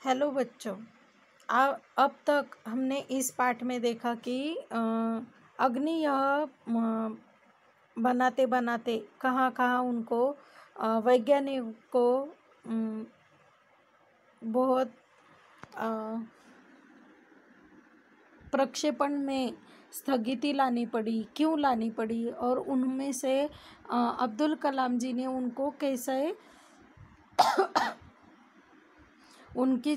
Hello बच्चों। अब तक हमने इस पाठ में देखा कि अग्नि यह बनाते बनाते कहाँ कहाँ उनको वैज्ञानिक को बहुत प्रक्षेपण में स्थगिति लानी पड़ी, क्यों लानी पड़ी, और उनमें से अब्दुल कलाम जी ने उनको कैसे उनकी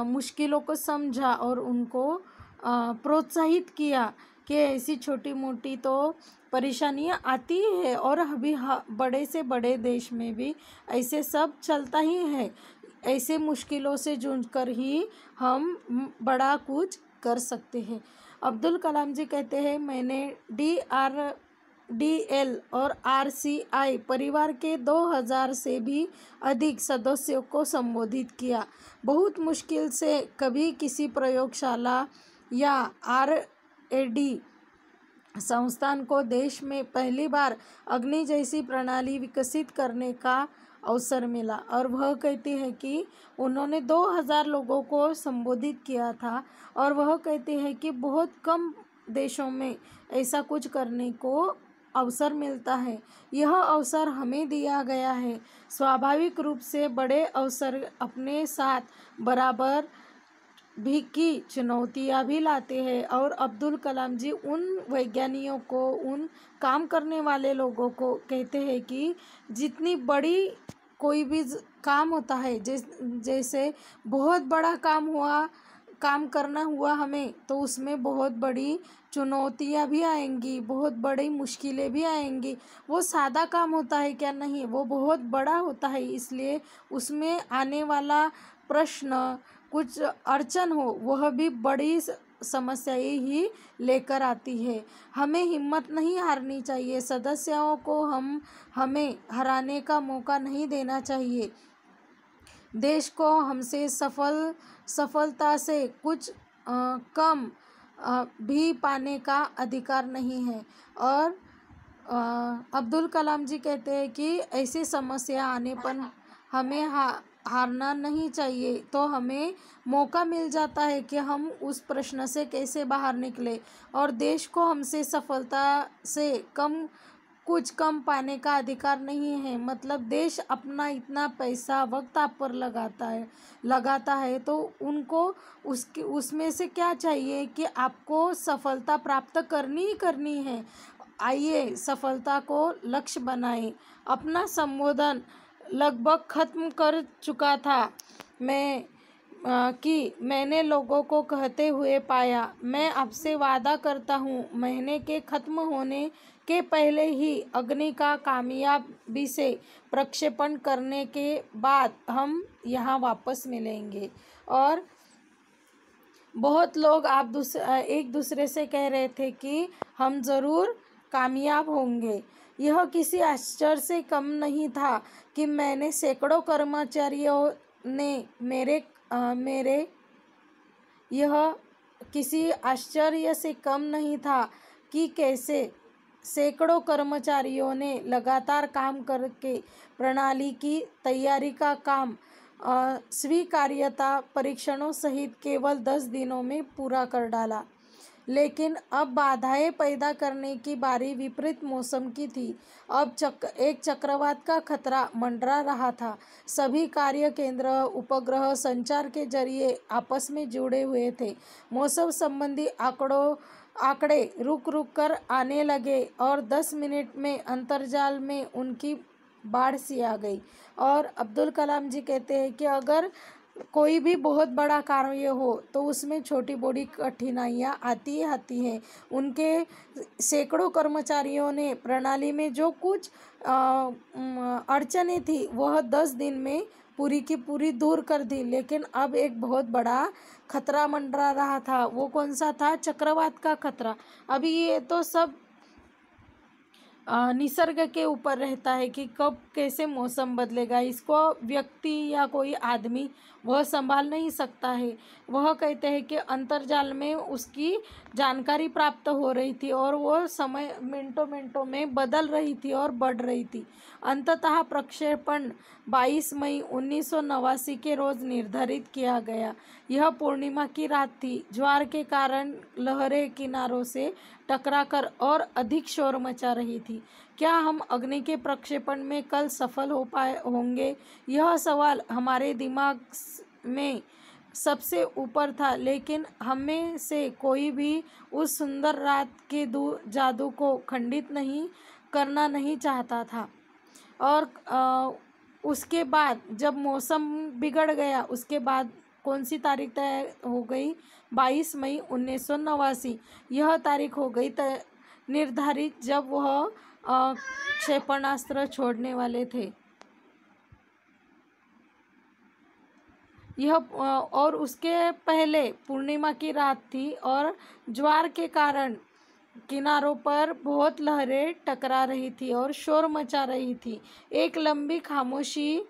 मुश्किलों को समझा और उनको प्रोत्साहित किया कि ऐसी छोटी मोटी तो परेशानियां आती ही है और अभी बड़े से बड़े देश में भी ऐसे सब चलता ही है। ऐसे मुश्किलों से जूझकर ही हम बड़ा कुछ कर सकते हैं। अब्दुल कलाम जी कहते हैं, मैंने DRDL और RCI परिवार के 2000 से भी अधिक सदस्यों को संबोधित किया। बहुत मुश्किल से कभी किसी प्रयोगशाला या RAD संस्थान को देश में पहली बार अग्नि जैसी प्रणाली विकसित करने का अवसर मिला। और वह कहती है कि उन्होंने 2000 लोगों को संबोधित किया था और वह कहती है कि बहुत कम देशों में ऐसा कुछ करने को अवसर मिलता है। यह अवसर हमें दिया गया है। स्वाभाविक रूप से बड़े अवसर अपने साथ बराबर भी की चुनौतियां भी लाते हैं। और अब्दुल कलाम जी उन वैज्ञानिकों को, उन काम करने वाले लोगों को कहते हैं कि जितनी बड़ी कोई भी काम होता है, जैसे बहुत बड़ा काम करना हुआ हमें, तो उसमें बहुत बड़ी चुनौतियां भी आएंगी, बहुत बड़ी मुश्किलें भी आएंगी। वो सादा काम होता है क्या? नहीं, वो बहुत बड़ा होता है। इसलिए उसमें आने वाला प्रश्न, कुछ अड़चन हो, वह भी बड़ी समस्याएं ही लेकर आती है। हमें हिम्मत नहीं हारनी चाहिए। सदस्यों को हमें हराने का मौका नहीं देना चाहिए। देश को हमसे सफलता से कुछ कम भी पाने का अधिकार नहीं है। और अब्दुल कलाम जी कहते हैं कि ऐसी समस्या आने पर हमें हारना नहीं चाहिए। तो हमें मौका मिल जाता है कि हम उस प्रश्न से कैसे बाहर निकले। और देश को हमसे सफलता से कुछ कम पाने का अधिकार नहीं है। मतलब देश अपना इतना पैसा वक्त आप पर लगाता है तो उनको उसमें से क्या चाहिए कि आपको सफलता प्राप्त करनी है। आइए सफलता को लक्ष्य बनाएं। अपना संबोधन लगभग खत्म कर चुका था कि मैंने लोगों को कहते हुए पाया, मैं आपसे वादा करता हूँ, महीने के खत्म होने के पहले ही अग्नि का कामयाबी से प्रक्षेपण करने के बाद हम यहाँ वापस मिलेंगे। और बहुत लोग एक दूसरे से कह रहे थे कि हम ज़रूर कामयाब होंगे। यह किसी आश्चर्य से कम नहीं था कि मैंने सैकड़ों कर्मचारियों ने यह किसी आश्चर्य से कम नहीं था कि कैसे सैकड़ों कर्मचारियों ने लगातार काम करके प्रणाली की तैयारी का काम स्वीकार्यता परीक्षणों सहित केवल 10 दिनों में पूरा कर डाला। लेकिन अब बाधाएं पैदा करने की बारी विपरीत मौसम की थी। अब एक चक्रवात का खतरा मंडरा रहा था। सभी कार्य केंद्र उपग्रह संचार के जरिए आपस में जुड़े हुए थे। मौसम संबंधी आंकड़े रुक कर आने लगे और 10 मिनट में अंतर्जाल में उनकी बाढ़ सी आ गई। और अब्दुल कलाम जी कहते हैं कि अगर कोई भी बहुत बड़ा कार्य हो तो उसमें छोटी बड़ी कठिनाइयाँ आती हैं। उनके सैकड़ों कर्मचारियों ने प्रणाली में जो कुछ अड़चनें थी वह 10 दिन में पूरी की पूरी दूर कर दी। लेकिन अब एक बहुत बड़ा खतरा मंडरा रहा था। वो कौन सा था? चक्रवात का खतरा। अभी ये तो सब निसर्ग के ऊपर रहता है कि कब कैसे मौसम बदलेगा। इसको व्यक्ति या कोई आदमी वह संभाल नहीं सकता है। वह कहते हैं कि अंतर्जाल में उसकी जानकारी प्राप्त हो रही थी और वो समय मिनटों मिनटों में बदल रही थी और बढ़ रही थी। अंततः प्रक्षेपण 22 मई 1989 के रोज़ निर्धारित किया गया। यह पूर्णिमा की रात थी। ज्वार के कारण लहरें किनारों से टकराकर और अधिक शोर मचा रही थी। क्या हम अग्नि के प्रक्षेपण में कल सफल होंगे? यह सवाल हमारे दिमाग में सबसे ऊपर था, लेकिन हमें से कोई भी उस सुंदर रात के जादू को खंडित करना नहीं चाहता था। और उसके बाद जब मौसम बिगड़ गया, उसके बाद कौन सी तारीख तय हो गई? 22 मई 1989। यह तारीख हो गई निर्धारित जब वह क्षेपणास्त्र छोड़ने वाले थे। यह और उसके पहले पूर्णिमा की रात थी और ज्वार के कारण किनारों पर बहुत लहरें टकरा रही थी और शोर मचा रही थी। एक लंबी खामोशी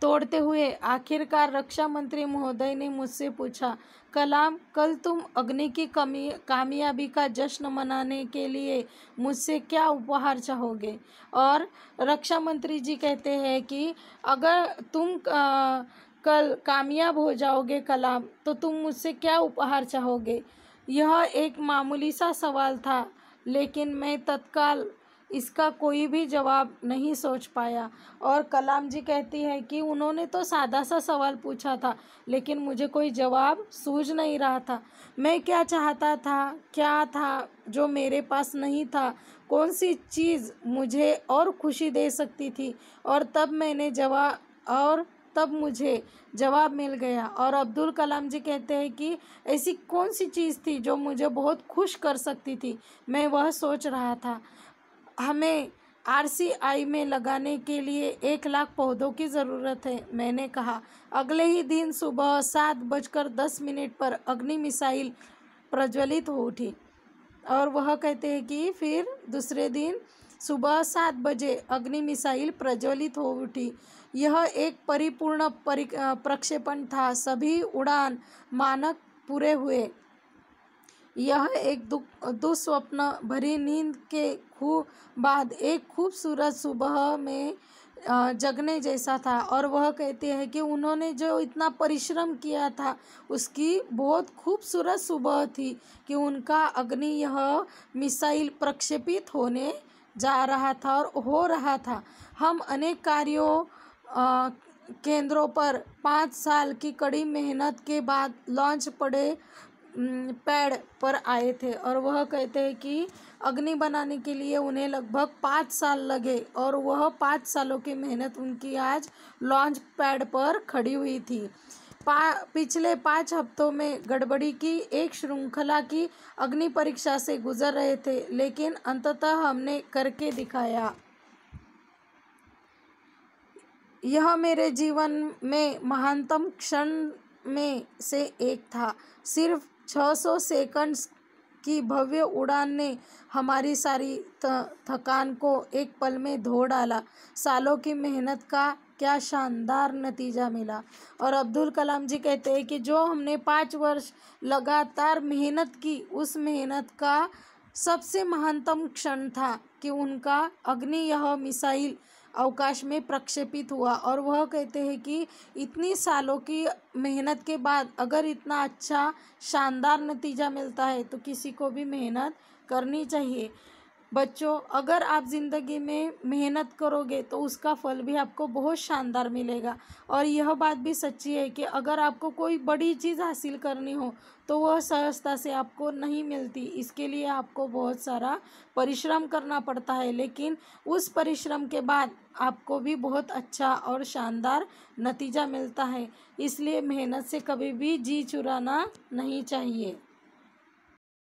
तोड़ते हुए आखिरकार रक्षा मंत्री महोदय ने मुझसे पूछा, कलाम, कल तुम अग्नि की कामयाबी का जश्न मनाने के लिए मुझसे क्या उपहार चाहोगे? और रक्षा मंत्री जी कहते हैं कि अगर तुम कल कामयाब हो जाओगे कलाम, तो तुम मुझसे क्या उपहार चाहोगे? यह एक मामूली सा सवाल था, लेकिन मैं तत्काल इसका कोई भी जवाब नहीं सोच पाया। और कलाम जी कहती है कि उन्होंने तो सादा सा सवाल पूछा था, लेकिन मुझे कोई जवाब सूझ नहीं रहा था। मैं क्या चाहता था, क्या था जो मेरे पास नहीं था, कौन सी चीज़ मुझे और खुशी दे सकती थी? और तब मुझे जवाब मिल गया। और अब्दुल कलाम जी कहते हैं कि ऐसी कौन सी चीज़ थी जो मुझे बहुत खुश कर सकती थी? मैं वह सोच रहा था। हमें RCI में लगाने के लिए 1,00,000 पौधों की ज़रूरत है, मैंने कहा। अगले ही दिन सुबह 7:10 पर अग्नि मिसाइल प्रज्वलित हो उठी। और वह कहते हैं कि फिर दूसरे दिन सुबह 7 बजे अग्नि मिसाइल प्रज्वलित हो उठी। यह एक परिपूर्ण प्रक्षेपण था। सभी उड़ान मानक पूरे हुए। यह एक दुस्वप्न भरी नींद के बाद एक खूबसूरत सुबह में जगने जैसा था। और वह कहते हैं कि उन्होंने जो इतना परिश्रम किया था, उसकी बहुत खूबसूरत सुबह थी कि उनका अग्नि यह मिसाइल प्रक्षेपित होने जा रहा था और हो रहा था। हम अनेक केंद्रों पर 5 साल की कड़ी मेहनत के बाद लॉन्च पैड पर आए थे। और वह कहते हैं कि अग्नि बनाने के लिए उन्हें लगभग 5 साल लगे और वह 5 सालों की मेहनत उनकी आज लॉन्च पैड पर खड़ी हुई थी। पिछले 5 हफ्तों में गड़बड़ी की एक श्रृंखला की अग्नि परीक्षा से गुजर रहे थे, लेकिन अंततः हमने करके दिखाया। यह मेरे जीवन में महानतम क्षण में से एक था। सिर्फ 600 सेकंड्स की भव्य उड़ान ने हमारी सारी थकान को एक पल में धो डाला। सालों की मेहनत का क्या शानदार नतीजा मिला। और अब्दुल कलाम जी कहते हैं कि जो हमने 5 वर्ष लगातार मेहनत की, उस मेहनत का सबसे महानतम क्षण था कि उनका अग्नि यह मिसाइल अवकाश में प्रक्षेपित हुआ। और वह कहते हैं कि इतनी सालों की मेहनत के बाद अगर इतना अच्छा शानदार नतीजा मिलता है तो किसी को भी मेहनत करनी चाहिए। बच्चों, अगर आप ज़िंदगी में मेहनत करोगे तो उसका फल भी आपको बहुत शानदार मिलेगा। और यह बात भी सच्ची है कि अगर आपको कोई बड़ी चीज़ हासिल करनी हो तो वह सहजता से आपको नहीं मिलती। इसके लिए आपको बहुत सारा परिश्रम करना पड़ता है, लेकिन उस परिश्रम के बाद आपको भी बहुत अच्छा और शानदार नतीजा मिलता है। इसलिए मेहनत से कभी भी जी चुराना नहीं चाहिए।